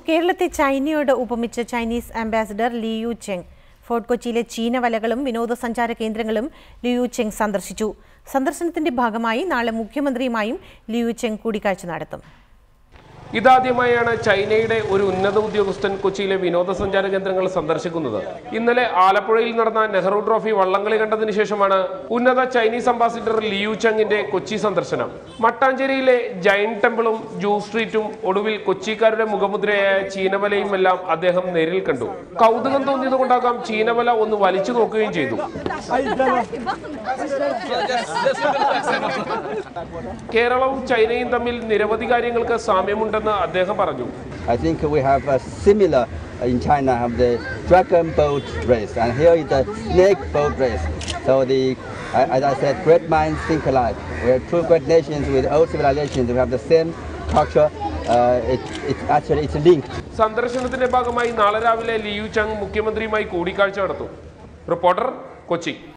കേരളത്തെ ചൈനയോട് ഉപമിച്ച Chinese ambassador Liu ചെങ് fort കൊച്ചിയിലെ ചീന വലകളും വിനോദസഞ്ചാര കേന്ദ്രങ്ങളും ലിയു ചെങ് സന്ദർശിച്ചു. സന്ദർശനത്തിന്റെ ഭാഗമായി നാളെ മുഖ്യമന്ത്രിയുമായും ലിയു ചെങ് കൂടിക്കാഴ്ച നടത്തും. ഇതാദ്യമായാണ് ചൈനയുടെ ഒരു ഉന്നത ഉദ്യോഗസ്ഥൻ കൊച്ചിയിലെ വിനോദസഞ്ചാര കേന്ദ്രങ്ങൾ സന്ദർശിക്കുന്നത്. ഇന്നലെ ആലപ്പുഴയിൽ നടന്ന നെഹ്റു ട്രോഫി വള്ളംകളി കണ്ടതിനു ശേഷമാണ് ഉന്നത ചൈനീസ് അംബാസിഡർ ലിയു ചെങ്ങിന്റെ കൊച്ചി സന്ദർശനം. മട്ടാഞ്ചേരിയിലെ ജൈൻ ടെമ്പിളും ജൂ സ്ട്രീറ്റും ഒടുവിൽ കൊച്ചിക്കാരുടെ മുഖമുദ്രയായ ചീനവലയും എല്ലാം അദ്ദേഹം നേരിൽ കണ്ടു. കൗതുകം തോന്നിയതുകൊണ്ടാകാം ചീനവല ഒന്ന് വലിച്ചു നോക്കുകയും ചെയ്തു. കേരളവും ചൈനയും തമ്മിൽ നിരവധി കാര്യങ്ങൾക്ക് സാമ്യമുണ്ടെന്ന് അദ്ദേഹം പറഞ്ഞു. I think we have a similar in China have the dragon boat race, and here is the snake boat race. So as I said, great minds think alike. We are two great nations with old civilizations. We have the same culture. It's linked. സന്ദർശനത്തിന്റെ ഭാഗമായി നാളെ രാവിലെ Liu ചെങ് മുഖ്യമന്ത്രിയുമായി കൂടിക്കാഴ്ച നടത്തും. Reporter, Kochi.